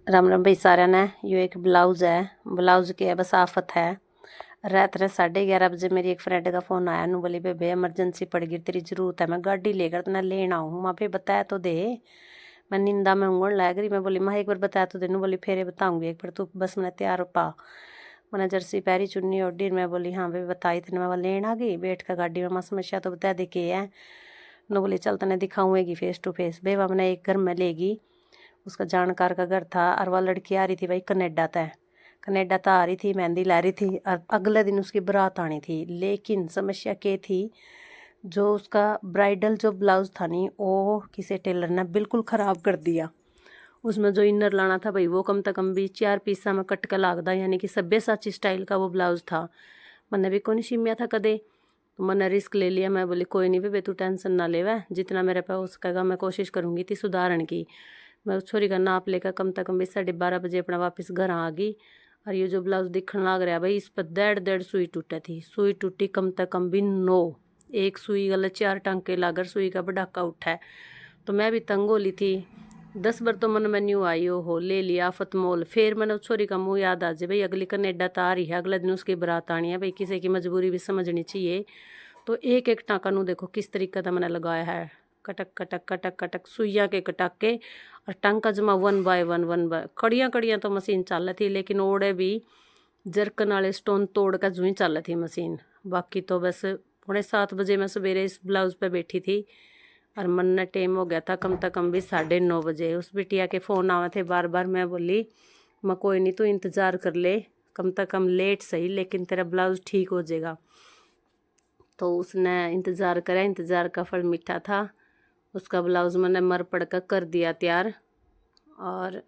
राम राम भाई सारा ने। यो एक ब्लाउज है, ब्लाउज की है बस आफत है। रात 11:30 बजे मेरी एक फ्रेंड का फोन आया, नु बोली बेबे इमरजेंसी पड़ गई, तेरी जरूरत है, मैं गाड़ी लेकर तना लेना हूँ। माँ पे बताया तो दे, मैं निंदा में उंगड़ लग रही। मैं बोली माँ एक बार बताया तो दे, नु बोली फेरे बताऊंगी एक बार, तू बस मैंने तैयार पा। मैंने जर्सी पैरी चुन्नी ओढ़ी। मैं बोली हाँ बेबे बताई तेने, मैं लेना आ गई बैठ कर गाड़ी में। माँ समस्या तो बता दे के है। नु बोली चल तने दिखाऊंगी फेस टू फेस। बेबा मैंने एक घर में लेगी, उसका जानकार का घर था, और वह लड़की आ रही थी भाई कनेडा तय। कनेडा तो आ रही थी, मेहंदी ला रही थी, और अगले दिन उसकी बारात आनी थी। लेकिन समस्या क्या थी, जो उसका ब्राइडल जो ब्लाउज था नहीं, वो किसी टेलर ने बिल्कुल ख़राब कर दिया। उसमें जो इनर लाना था भाई, वो कम से कम भी 4 पीसा में कट का लागदा, यानी कि सब्यसाची स्टाइल का वो ब्लाउज था। मैंने भी कौन सिमिया था कदे, तो मैंने रिस्क ले लिया। मैं बोली कोई नहीं बे, तू टेंशन ना ले, वह जितना मेरे पास हो सकेगा मैं कोशिश करूँगी थी सुधारण की। मैं उस छोरी का नाप लेकर कम से कम भी 12:30 बजे अपना वापस घर आ गई। और ये जो ब्लाउज दिखने लग रहा भाई, इस पर 1.5 सुई टूटी थी। सुई टूटी कम से कम भी 9, एक सुई गलत 4 टांके लाकर सुई का बड़ाका उठा है। तो मैं भी तंग हो ली थी। 10 बार तो मन में न्यू आई हो ले लिया आफत मोल। फिर मैंने उस छोरी का मुँह याद आ जाए भाई, अगली कनेडा तो आ रही है, अगले दिन उसकी बारात आनी है भाई, किसी की मजबूरी भी समझनी चाहिए। तो एक एक टाँका नू देखो किस तरीके का मैंने लगाया है, कटक कटक कटक कटक सुइया के कटाके, और टांका जमा 1 बाय 1 कड़ियाँ कड़ियाँ तो मशीन चल रही थी, लेकिन ओड़े भी जरकन वाले स्टोन तोड़ कर जूँ चल रही थी मशीन। बाकी तो बस 6:45 बजे मैं सवेरे इस ब्लाउज पे बैठी थी, और मन ने टाइम हो गया था कम से कम भी 9:30 बजे। उस बिटिया के फ़ोन आवे थे बार बार। मैं बोली मैं कोई नहीं, तो इंतज़ार कर ले, कम से कम लेट सही लेकिन तेरा ब्लाउज ठीक हो जाएगा। तो उसने इंतज़ार करा, इंतज़ार का फल मीठा था। उसका ब्लाउज़ मैंने मर पड़ कर दिया तैयार, और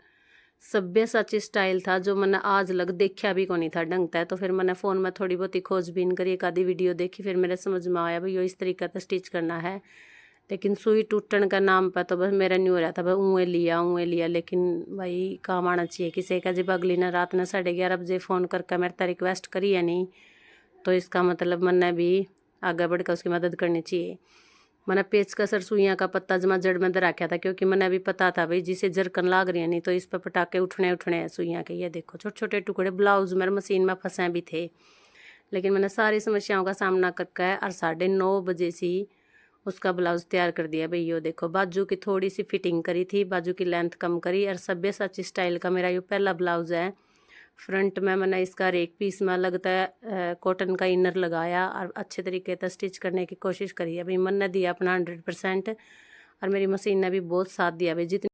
सब्यसाची स्टाइल था जो मैंने आज लग देखा भी को नहीं था ढंग था। तो फिर मैंने फ़ोन में थोड़ी बहुत ही खोजबीन करी, एक आधी वीडियो देखी, फिर मेरे समझ में आया भाई यो इस तरीके से स्टिच करना है। लेकिन सुई टूटन का नाम पर तो बस मेरा नहीं हो रहा था भाई, ऊँ लिया। लेकिन भाई काम आना चाहिए किसी का। जब अगली ने रात ने 11:30 बजे फ़ोन करके मेरे तक रिक्वेस्ट करी है नहीं, तो इसका मतलब मैंने भी आगे बढ़कर उसकी मदद करनी चाहिए। मैंने पेचकस और सुइयाँ का पत्ता जमा जड़ में रखा था, क्योंकि मैंने भी पता था भाई जिसे जरकन लाग रही है नहीं तो इस पर पटाखे उठने हैं सुइयाँ के। ये देखो छोटे छोटे टुकड़े ब्लाउज मेरे मशीन में फंसे भी थे, लेकिन मैंने सारी समस्याओं का सामना करके और 9:30 बजे से उसका ब्लाउज तैयार कर दिया भाई। यो देखो बाजू की थोड़ी सी फिटिंग करी थी, बाजू की लेंथ कम करी, और सब्यसाची स्टाइल का मेरा ये पहला ब्लाउज है। फ्रंट में मैंने इसका एक पीस में लगता है कॉटन का इनर लगाया, और अच्छे तरीके से स्टिच करने की कोशिश करी है भाई। मन ने दिया अपना 100%, और मेरी मशीन ने भी बहुत साथ दिया भाई। जितनी